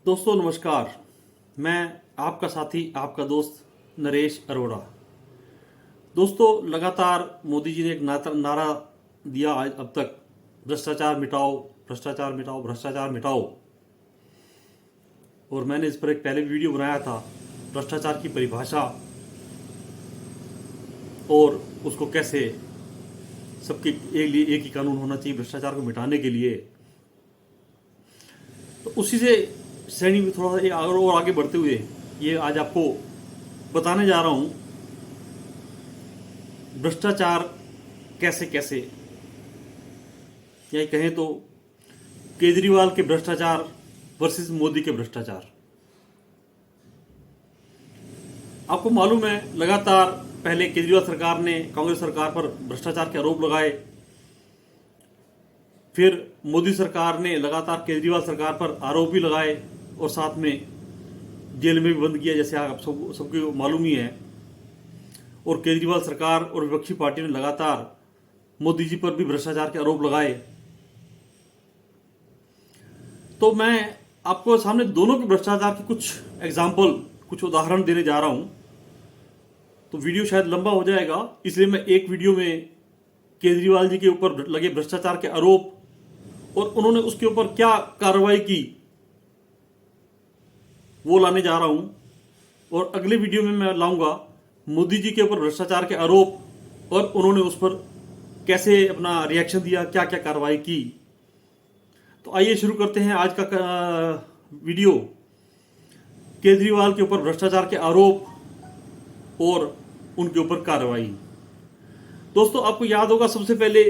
दोस्तों नमस्कार। मैं आपका साथी आपका दोस्त नरेश अरोड़ा। दोस्तों लगातार मोदी जी ने एक नारा दिया आज अब तक, भ्रष्टाचार मिटाओ, भ्रष्टाचार मिटाओ, भ्रष्टाचार मिटाओ। और मैंने इस पर एक पहले वीडियो बनाया था, भ्रष्टाचार की परिभाषा और उसको कैसे सबके एक ही कानून होना चाहिए भ्रष्टाचार को मिटाने के लिए। तो उसी से श्रेणी में थोड़ा सा और आगे बढ़ते हुए ये आज आपको बताने जा रहा हूं, भ्रष्टाचार कैसे कैसे, या कहें तो केजरीवाल के भ्रष्टाचार वर्सेस मोदी के भ्रष्टाचार। आपको मालूम है लगातार पहले केजरीवाल सरकार ने कांग्रेस सरकार पर भ्रष्टाचार के आरोप लगाए, फिर मोदी सरकार ने लगातार केजरीवाल सरकार पर आरोप भी लगाए और साथ में जेल में भी बंद किया, जैसे आप सबको मालूम ही है। और केजरीवाल सरकार और विपक्षी पार्टी ने लगातार मोदी जी पर भी भ्रष्टाचार के आरोप लगाए। तो मैं आपको सामने दोनों के भ्रष्टाचार के कुछ एग्जाम्पल, कुछ उदाहरण देने जा रहा हूं। तो वीडियो शायद लंबा हो जाएगा, इसलिए मैं एक वीडियो में केजरीवाल जी के ऊपर लगे भ्रष्टाचार के आरोप और उन्होंने उसके ऊपर क्या कार्रवाई की वो लाने जा रहा हूं, और अगले वीडियो में मैं लाऊंगा मोदी जी के ऊपर भ्रष्टाचार के आरोप और उन्होंने उस पर कैसे अपना रिएक्शन दिया, क्या क्या कार्रवाई की। तो आइए शुरू करते हैं आज का वीडियो, केजरीवाल के ऊपर भ्रष्टाचार के आरोप और उनके ऊपर कार्रवाई। दोस्तों आपको याद होगा सबसे पहले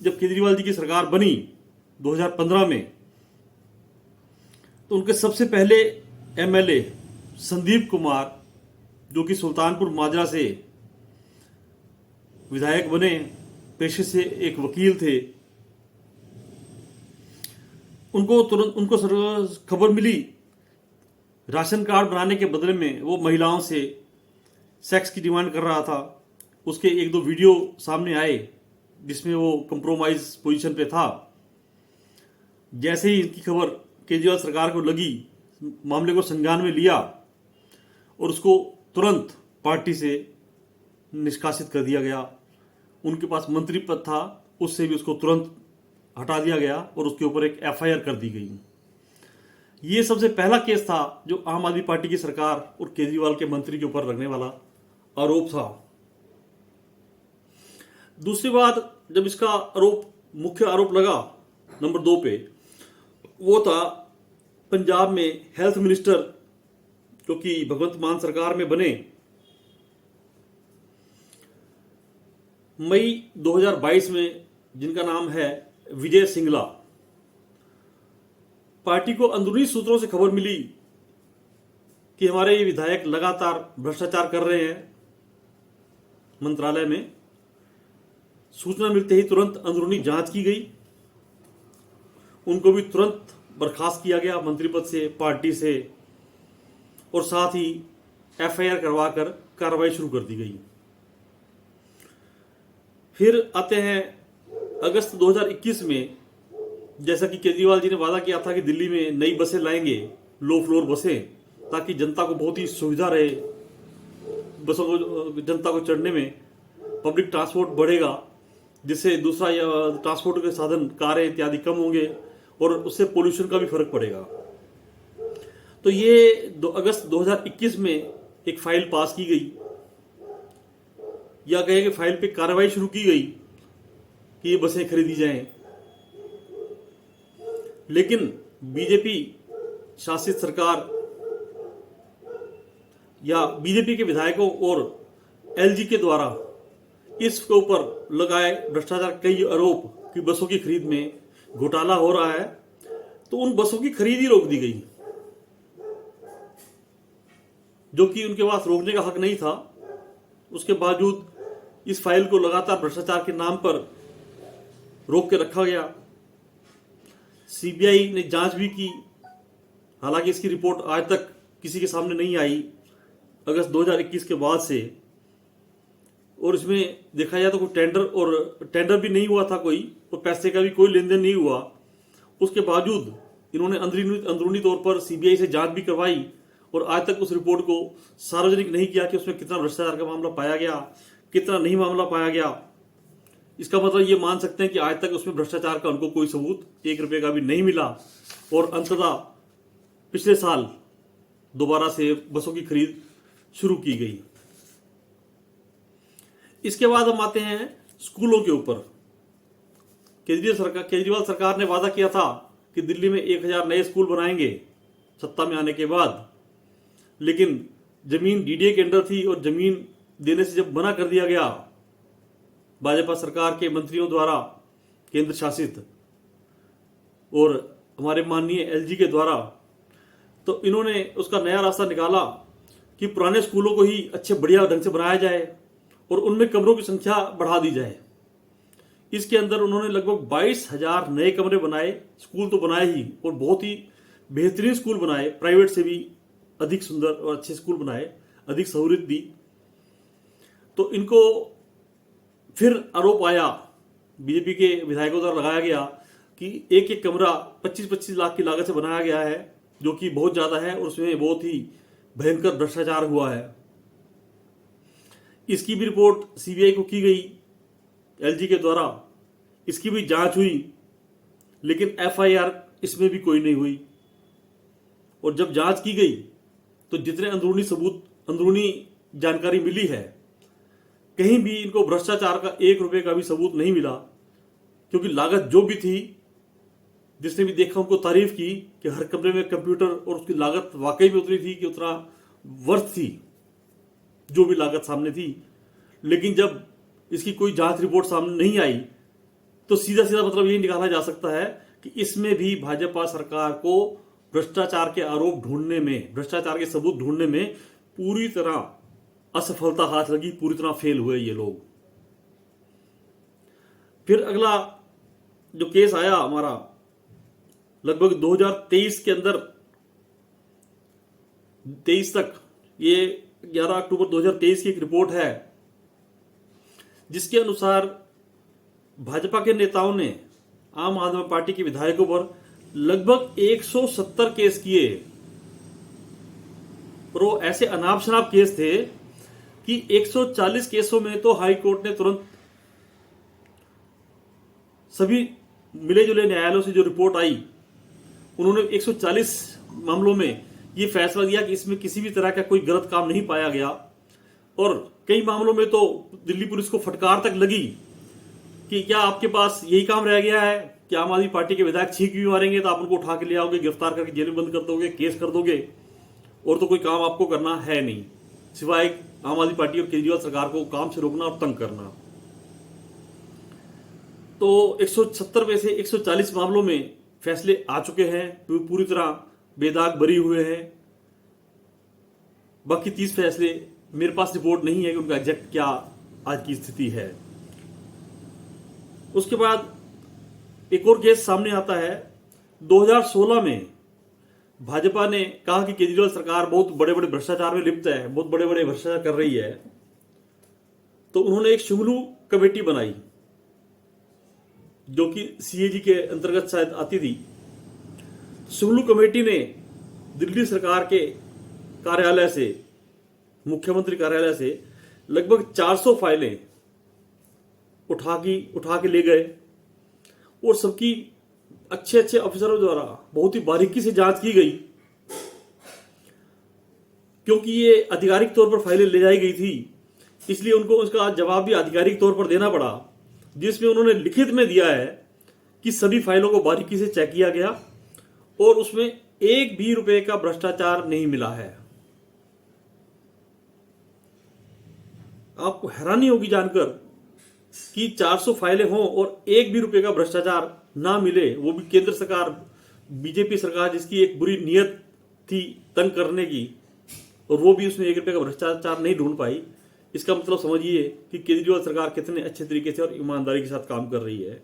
जब केजरीवाल जी की सरकार बनी 2015 में, तो उनके सबसे पहले एमएलए संदीप कुमार, जो कि सुल्तानपुर माजरा से विधायक बने, पेशे से एक वकील थे, उनको खबर मिली राशन कार्ड बनाने के बदले में वो महिलाओं से सेक्स की डिमांड कर रहा था। उसके एक दो वीडियो सामने आए जिसमें वो कंप्रोमाइज पोजीशन पे था। जैसे ही इसकी खबर केजरीवाल सरकार को लगी, मामले को संज्ञान में लिया और उसको तुरंत पार्टी से निष्कासित कर दिया गया। उनके पास मंत्री पद था, उससे भी उसको तुरंत हटा दिया गया और उसके ऊपर एक एफआईआर कर दी गई। ये सबसे पहला केस था जो आम आदमी पार्टी की सरकार और केजरीवाल के मंत्री के ऊपर लगने वाला आरोप था। दूसरी बात, जब इसका मुख्य आरोप लगा नंबर 2 पे, वो था पंजाब में हेल्थ मिनिस्टर जो कि भगवंत मान सरकार में बने। मई 2022 में, जिनका नाम है विजय सिंगला, पार्टी को अंदरूनी सूत्रों से खबर मिली कि हमारे ये विधायक लगातार भ्रष्टाचार कर रहे हैं मंत्रालय में। सूचना मिलते ही तुरंत अंदरूनी जांच की गई, उनको भी तुरंत बर्खास्त किया गया मंत्री पद से, पार्टी से, और साथ ही एफआईआर करवाकर कार्रवाई शुरू कर दी गई। फिर आते हैं अगस्त 2021 में, जैसा कि केजरीवाल जी ने वादा किया था कि दिल्ली में नई बसें लाएंगे, लो फ्लोर बसें, ताकि जनता को बहुत ही सुविधा रहे, बसों को, जनता को चढ़ने में पब्लिक ट्रांसपोर्ट बढ़ेगा, जिससे दूसरा ट्रांसपोर्ट के साधन कारें इत्यादि कम होंगे और उससे पोल्यूशन का भी फर्क पड़ेगा। तो ये अगस्त 2021 में एक फाइल पास की गई, या कहें कि फाइल पे कार्रवाई शुरू की गई कि ये बसें खरीदी जाएं। लेकिन बीजेपी शासित सरकार या बीजेपी के विधायकों और एलजी के द्वारा इसके ऊपर लगाए भ्रष्टाचार कई आरोप कि बसों की खरीद में घोटाला हो रहा है, तो उन बसों की खरीद ही रोक दी गई, जो कि उनके पास रोकने का हक नहीं था। उसके बावजूद इस फाइल को लगातार भ्रष्टाचार के नाम पर रोक के रखा गया। सीबीआई ने जांच भी की, हालांकि इसकी रिपोर्ट आज तक किसी के सामने नहीं आई अगस्त 2021 के बाद से। और इसमें देखा जाए तो कोई टेंडर भी नहीं हुआ था कोई, और पैसे का भी कोई लेन देन नहीं हुआ। उसके बावजूद इन्होंने अंदरूनी तौर पर सीबीआई से जांच भी करवाई और आज तक उस रिपोर्ट को सार्वजनिक नहीं किया कि उसमें कितना भ्रष्टाचार का मामला पाया गया, कितना नहीं मामला पाया गया। इसका मतलब ये मान सकते हैं कि आज तक उसमें भ्रष्टाचार का उनको कोई सबूत 1 रुपए का भी नहीं मिला। और अंततः पिछले साल दोबारा से बसों की खरीद शुरू की गई। इसके बाद हम आते हैं स्कूलों के ऊपर। केजरीवाल सरकार ने वादा किया था कि दिल्ली में 1000 नए स्कूल बनाएंगे सत्ता में आने के बाद, लेकिन जमीन डीडीए के अंडर थी और जमीन देने से जब मना कर दिया गया भाजपा सरकार के मंत्रियों द्वारा, केंद्र शासित और हमारे माननीय एलजी के द्वारा, तो इन्होंने उसका नया रास्ता निकाला कि पुराने स्कूलों को ही अच्छे बढ़िया ढंग से बनाया जाए और उनमें कमरों की संख्या बढ़ा दी जाए। इसके अंदर उन्होंने लगभग 22,000 नए कमरे बनाए। स्कूल तो बनाए ही और बहुत ही बेहतरीन स्कूल बनाए, प्राइवेट से भी अधिक सुंदर और अच्छे स्कूल बनाए, अधिक सहूलियत दी। तो इनको फिर आरोप आया, बीजेपी के विधायकों द्वारा लगाया गया कि एक एक कमरा 25-25 लाख की लागत से बनाया गया है, जो कि बहुत ज्यादा है और उसमें बहुत ही भयंकर भ्रष्टाचार हुआ है। इसकी भी रिपोर्ट सीबीआई को की गई एलजी के द्वारा, इसकी भी जांच हुई, लेकिन एफआईआर इसमें भी कोई नहीं हुई। और जब जांच की गई तो जितने अंदरूनी सबूत, अंदरूनी जानकारी मिली है, कहीं भी इनको भ्रष्टाचार का 1 रुपए का भी सबूत नहीं मिला। क्योंकि लागत जो भी थी, जिसने भी देखा उनको तारीफ की कि हर कमरे में कंप्यूटर, और उसकी लागत वाकई में उतनी थी कि उतना वर्थ थी जो भी लागत सामने थी। लेकिन जब इसकी कोई जांच रिपोर्ट सामने नहीं आई तो सीधा सीधा मतलब यही निकाला जा सकता है कि इसमें भी भाजपा सरकार को भ्रष्टाचार के आरोप ढूंढने में, भ्रष्टाचार के सबूत ढूंढने में पूरी तरह असफलता हाथ लगी, पूरी तरह फेल हुए ये लोग। फिर अगला जो केस आया हमारा लगभग 2023 के अंदर, 23 तक, ये 11 अक्टूबर 2023 की एक रिपोर्ट है जिसके अनुसार भाजपा के नेताओं ने आम आदमी पार्टी के विधायकों पर लगभग 170 केस किए। और वो ऐसे अनाप शनाप केस थे कि 140 केसों में तो हाई कोर्ट ने तुरंत सभी मिले जुले न्यायालयों से जो रिपोर्ट आई, उन्होंने 140 मामलों में ये फैसला दिया कि इसमें किसी भी तरह का कोई गलत काम नहीं पाया गया। और कई मामलों में तो दिल्ली पुलिस को फटकार तक लगी कि क्या आपके पास यही काम रह गया है कि आम आदमी पार्टी के विधायक छींक भी मारेंगे तो आप उनको उठा के ले आओगे, गिरफ्तार करके जेल में बंद कर दोगे, केस कर दोगे, और तो कोई काम आपको करना है नहीं सिवाय आम आदमी पार्टी और केजरीवाल सरकार को काम से रोकना और तंग करना। तो 170 में से 140 मामलों में फैसले आ चुके हैं, पूरी तरह बेदाग बरी हुए हैं। बाकी 30 फैसले मेरे पास रिपोर्ट नहीं है कि उनका एग्जैक्ट क्या आज की स्थिति है। उसके बाद एक और केस सामने आता है 2016 में। भाजपा ने कहा कि केजरीवाल सरकार बहुत बड़े बड़े भ्रष्टाचार में लिप्त है, बहुत बड़े बड़े भ्रष्टाचार कर रही है। तो उन्होंने एक शुंगलू कमेटी बनाई जो कि सीएजी के अंतर्गत शायद आती थी। शुंगलू कमेटी ने दिल्ली सरकार के कार्यालय से, मुख्यमंत्री कार्यालय से लगभग 400 फाइलें उठा के ले गए और सबकी अच्छे अच्छे अफसरों द्वारा बहुत ही बारीकी से जांच की गई। क्योंकि ये आधिकारिक तौर पर फाइलें ले जाई गई थी, इसलिए उनको उसका जवाब भी आधिकारिक तौर पर देना पड़ा, जिसमें उन्होंने लिखित में दिया है कि सभी फाइलों को बारीकी से चेक किया गया और उसमें 1 भी रुपए का भ्रष्टाचार नहीं मिला है। आपको हैरानी होगी जानकर कि 400 फाइलें हों और 1 भी रुपए का भ्रष्टाचार ना मिले, वो भी केंद्र सरकार, बीजेपी सरकार जिसकी एक बुरी नीयत थी तंग करने की, और वो भी उसमें 1 रुपए का भ्रष्टाचार नहीं ढूंढ पाई। इसका मतलब समझिए कि केजरीवाल सरकार कितने अच्छे तरीके से और ईमानदारी के साथ काम कर रही है।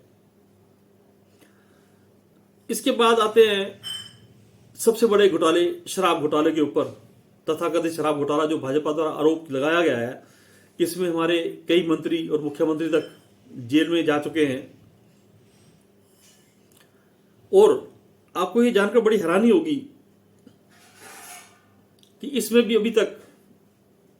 इसके बाद आते हैं सबसे बड़े घोटाले, शराब घोटाले के ऊपर। तथाकथित शराब घोटाला जो भाजपा द्वारा आरोप लगाया गया है, इसमें हमारे कई मंत्री और मुख्यमंत्री तक जेल में जा चुके हैं। और आपको ये जानकर बड़ी हैरानी होगी कि इसमें भी अभी तक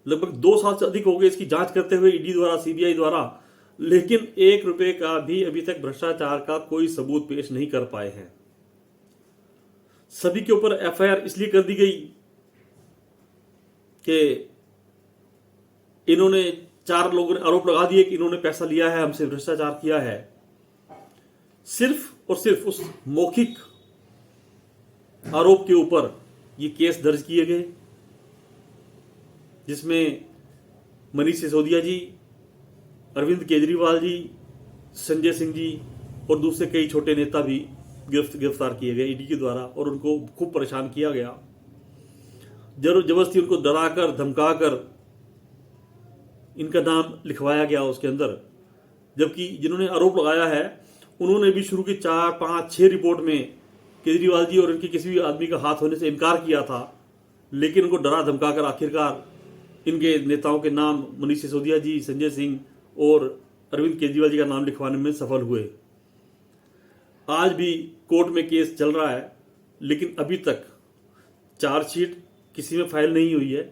लगभग 2 साल से अधिक हो गए इसकी जांच करते हुए ईडी द्वारा, सीबीआई द्वारा, लेकिन 1 रुपए का भी अभी तक भ्रष्टाचार का कोई सबूत पेश नहीं कर पाए हैं। सभी के ऊपर एफआईआर इसलिए कर दी गई कि इन्होंने 4 लोगों ने आरोप लगा दिए कि इन्होंने पैसा लिया है, हमसे भ्रष्टाचार किया है। सिर्फ और सिर्फ उस मौखिक आरोप के ऊपर ये केस दर्ज किए गए, जिसमें मनीष सिसोदिया जी, अरविंद केजरीवाल जी, संजय सिंह जी और दूसरे कई छोटे नेता भी गिरफ्तार किए गए ईडी के द्वारा, और उनको खूब परेशान किया गया। जबरदस्ती उनको डराकर धमकाकर इनका नाम लिखवाया गया उसके अंदर, जबकि जिन्होंने आरोप लगाया है उन्होंने भी शुरू की 4, 5, 6 रिपोर्ट में केजरीवाल जी और इनके किसी भी आदमी का हाथ होने से इनकार किया था, लेकिन उनको डरा धमकाकर आखिरकार इनके नेताओं के नाम मनीष सिसोदिया जी, संजय सिंह और अरविंद केजरीवाल जी का नाम लिखवाने में सफल हुए। आज भी कोर्ट में केस चल रहा है, लेकिन अभी तक चार्जशीट किसी में फाइल नहीं हुई है।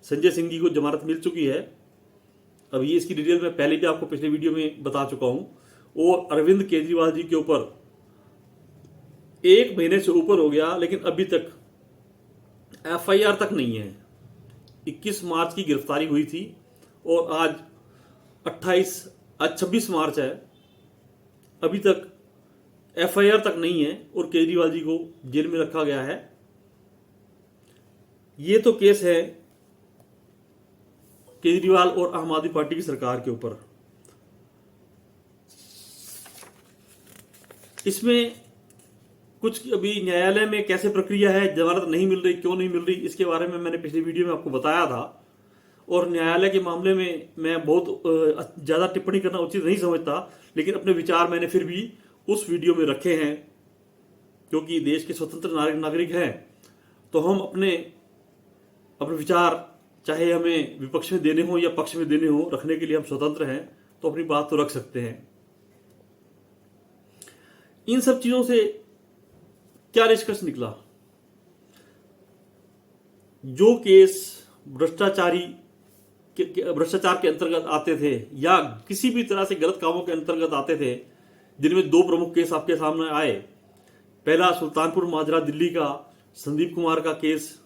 संजय सिंह जी को जमानत मिल चुकी है। अब ये इसकी डिटेल मैं पहले भी आपको पिछले वीडियो में बता चुका हूं। और अरविंद केजरीवाल जी के ऊपर 1 महीने से ऊपर हो गया, लेकिन अभी तक एफआईआर तक नहीं है। 21 मार्च की गिरफ्तारी हुई थी और आज 26 मार्च है, अभी तक एफआईआर तक नहीं है और केजरीवाल जी को जेल में रखा गया है। ये तो केस है केजरीवाल और आम आदमी पार्टी की सरकार के ऊपर। इसमें कुछ अभी न्यायालय में कैसे प्रक्रिया है, जमानत नहीं मिल रही, क्यों नहीं मिल रही, इसके बारे में मैंने पिछले वीडियो में आपको बताया था। और न्यायालय के मामले में मैं बहुत ज़्यादा टिप्पणी करना उचित नहीं समझता, लेकिन अपने विचार मैंने फिर भी उस वीडियो में रखे हैं, क्योंकि देश के स्वतंत्र नागरिक हैं, तो हम अपने विचार चाहे हमें विपक्ष में देने हो या पक्ष में देने हो, रखने के लिए हम स्वतंत्र हैं, तो अपनी बात तो रख सकते हैं। इन सब चीजों से क्या निष्कर्ष निकला? जो केस भ्रष्टाचार के अंतर्गत आते थे या किसी भी तरह से गलत कामों के अंतर्गत आते थे, जिनमें 2 प्रमुख केस आपके सामने आए। पहला सुल्तानपुर माजरा दिल्ली का संदीप कुमार का केस,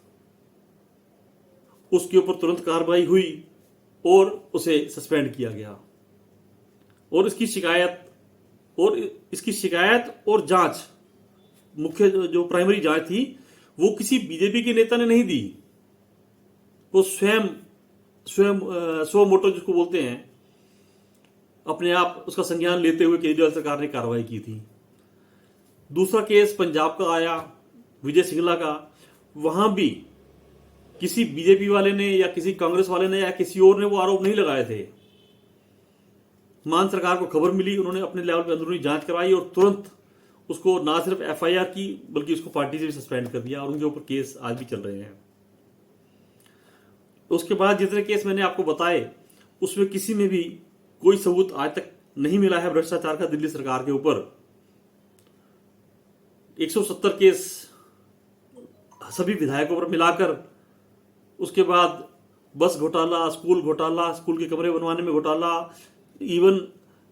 उसके ऊपर तुरंत कार्रवाई हुई और उसे सस्पेंड किया गया। और इसकी शिकायत और जांच, मुख्य जो प्राइमरी जांच थी, वो किसी बीजेपी के नेता ने नहीं दी, वो स्वयं स्व मोटो जिसको बोलते हैं, अपने आप उसका संज्ञान लेते हुए केजरीवाल सरकार ने कार्रवाई की थी। दूसरा केस पंजाब का आया, विजय सिंगला का, वहां भी किसी बीजेपी वाले ने या किसी कांग्रेस वाले ने या किसी और ने वो आरोप नहीं लगाए थे। मान सरकार को खबर मिली, उन्होंने अपने लेवल पर अंदरूनी जांच करवाई और तुरंत उसको ना सिर्फ एफआईआर की बल्कि उसको पार्टी से भी सस्पेंड कर दिया, और उनके ऊपर केस आज भी चल रहे हैं। उसके बाद जितने केस मैंने आपको बताए, उसमें किसी में भी कोई सबूत आज तक नहीं मिला है भ्रष्टाचार का दिल्ली सरकार के ऊपर। 170 केस सभी विधायकों पर मिलाकर, उसके बाद बस घोटाला, स्कूल के कमरे बनवाने में घोटाला, इवन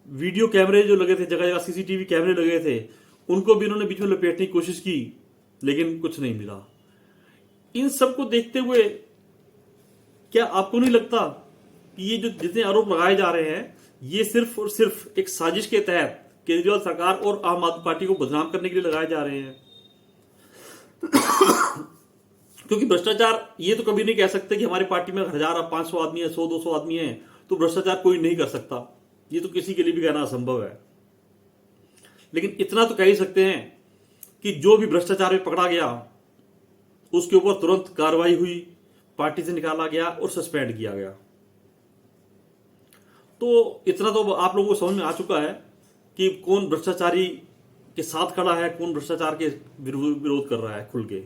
वीडियो कैमरे जो लगे थे, जगह जगह सीसीटीवी कैमरे लगे थे, उनको भी इन्होंने बीच में लपेटने की कोशिश की, लेकिन कुछ नहीं मिला। इन सब को देखते हुए क्या आपको नहीं लगता कि ये जो जितने आरोप लगाए जा रहे हैं, ये सिर्फ और सिर्फ एक साजिश के तहत केजरीवाल सरकार और आम आदमी पार्टी को बदनाम करने के लिए लगाए जा रहे हैं? क्योंकि भ्रष्टाचार, ये तो कभी नहीं कह सकते कि हमारी पार्टी में 1000 500 आदमी है, 100-200 आदमी है तो भ्रष्टाचार कोई नहीं कर सकता। ये तो किसी के लिए भी कहना असंभव है। लेकिन इतना तो कह ही सकते हैं कि जो भी भ्रष्टाचार में पकड़ा गया उसके ऊपर तुरंत कार्रवाई हुई, पार्टी से निकाला गया और सस्पेंड किया गया। तो इतना तो आप लोगों को समझ में आ चुका है कि कौन भ्रष्टाचारी के साथ खड़ा है, कौन भ्रष्टाचार के विरोध कर रहा है खुल के।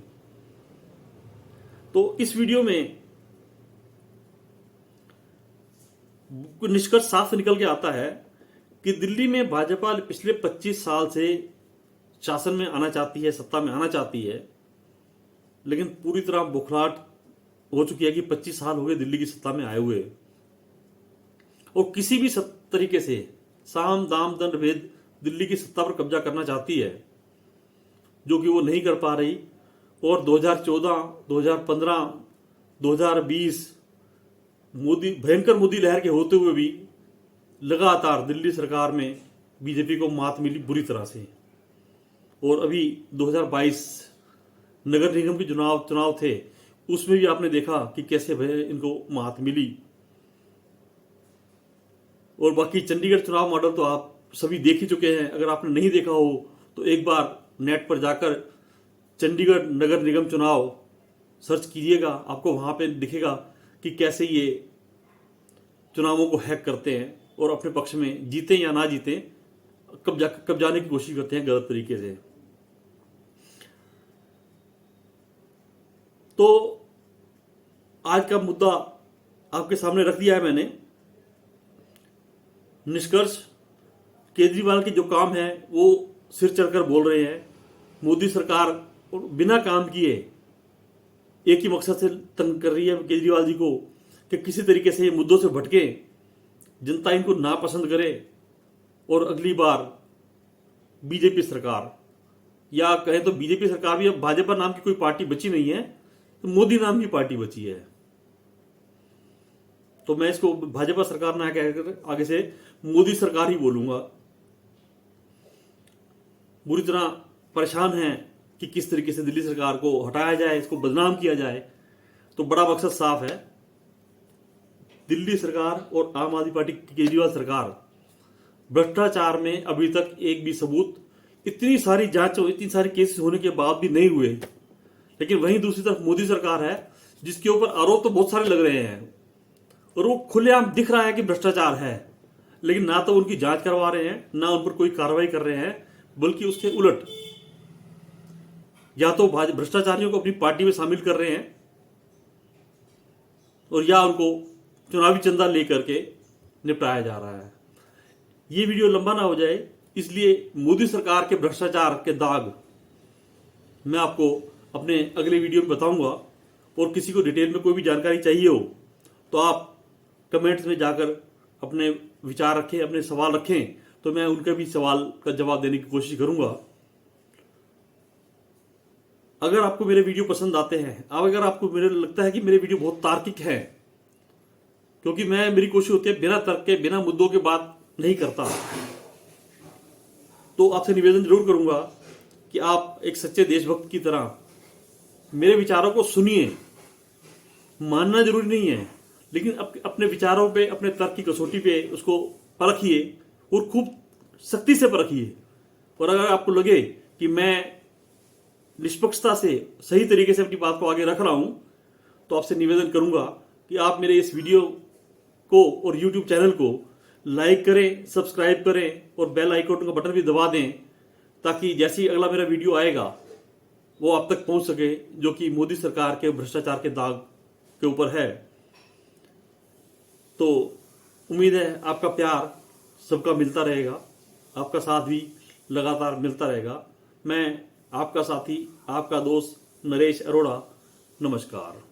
तो इस वीडियो में निष्कर्ष साफ निकल के आता है कि दिल्ली में भाजपा पिछले 25 साल से शासन में आना चाहती है, सत्ता में आना चाहती है, लेकिन पूरी तरह बौखलाहट हो चुकी है कि 25 साल हो गए दिल्ली की सत्ता में आए हुए, और किसी भी तरीके से साम दाम दंड भेद दिल्ली की सत्ता पर कब्जा करना चाहती है, जो कि वो नहीं कर पा रही। और 2014, 2015, 2020 भयंकर मोदी लहर के होते हुए भी लगातार दिल्ली सरकार में बीजेपी को मात मिली बुरी तरह से। और अभी 2022 नगर निगम के चुनाव थे, उसमें भी आपने देखा कि कैसे इनको मात मिली। और बाकी चंडीगढ़ चुनाव मॉडल तो आप सभी देख ही चुके हैं। अगर आपने नहीं देखा हो तो एक बार नेट पर जाकर चंडीगढ़ नगर निगम चुनाव सर्च कीजिएगा, आपको वहां पे दिखेगा कि कैसे ये चुनावों को हैक करते हैं और अपने पक्ष में जीते या ना जीते कब्जाने की कोशिश करते हैं गलत तरीके से। तो आज का मुद्दा आपके सामने रख दिया है मैंने। निष्कर्ष, केजरीवाल के जो काम है वो सिर चढ़कर बोल रहे हैं। मोदी सरकार बिना काम किए एक ही मकसद से तंग कर रही है केजरीवाल जी को कि किसी तरीके से ये मुद्दों से भटके, जनता इनको नापसंद करे और अगली बार बीजेपी सरकार, या कहें तो बीजेपी सरकार भी अब भाजपा नाम की कोई पार्टी बची नहीं है, तो मोदी नाम की पार्टी बची है। तो मैं इसको भाजपा सरकार ना कहकर आगे से मोदी सरकार ही बोलूंगा। बुरी तरह परेशान हैं कि किस तरीके से दिल्ली सरकार को हटाया जाए, इसको बदनाम किया जाए। तो बड़ा मकसद साफ है, दिल्ली सरकार और आम आदमी पार्टी की केजरीवाल सरकार भ्रष्टाचार में अभी तक एक भी सबूत, इतनी सारी जांच, इतनी सारी केसेस होने के बाद भी नहीं हुए। लेकिन वहीं दूसरी तरफ मोदी सरकार है जिसके ऊपर आरोप तो बहुत सारे लग रहे हैं और वो खुलेआम दिख रहा है कि भ्रष्टाचार है, लेकिन ना तो उनकी जांच करवा रहे हैं, ना उन पर कोई कार्रवाई कर रहे हैं, बल्कि उसके उलट या तो भ्रष्टाचारियों को अपनी पार्टी में शामिल कर रहे हैं और या उनको चुनावी चंदा लेकर के निपटाया जा रहा है। ये वीडियो लंबा ना हो जाए, इसलिए मोदी सरकार के भ्रष्टाचार के दाग मैं आपको अपने अगले वीडियो में बताऊंगा। और किसी को डिटेल में कोई भी जानकारी चाहिए हो तो आप कमेंट्स में जाकर अपने विचार रखें, अपने सवाल रखें, तो मैं उनका भी सवाल का जवाब देने की कोशिश करूंगा। अगर आपको मेरे वीडियो पसंद आते हैं, अगर आपको मेरे लगता है कि मेरे वीडियो बहुत तार्किक है, क्योंकि मेरी कोशिश होती है बिना तर्क के, बिना मुद्दों के बात नहीं करता, तो आपसे निवेदन जरूर करूंगा कि आप एक सच्चे देशभक्त की तरह मेरे विचारों को सुनिए। मानना जरूरी नहीं है, लेकिन अपने विचारों पे, अपने तर्क की कसौटी पे उसको परखिए और खूब सख्ती से परखिए। और अगर आपको लगे कि मैं निष्पक्षता से, सही तरीके से अपनी बात को आगे रख रहा हूं, तो आपसे निवेदन करूंगा कि आप मेरे इस वीडियो को और YouTube चैनल को लाइक करें, सब्सक्राइब करें और बेल आइकन का बटन भी दबा दें, ताकि जैसे ही अगला मेरा वीडियो आएगा वो आप तक पहुंच सके, जो कि मोदी सरकार के भ्रष्टाचार के दाग के ऊपर है। तो उम्मीद है आपका प्यार सबका मिलता रहेगा, आपका साथ भी लगातार मिलता रहेगा। मैं आपका साथी, आपका दोस्त नरेश अरोड़ा, नमस्कार।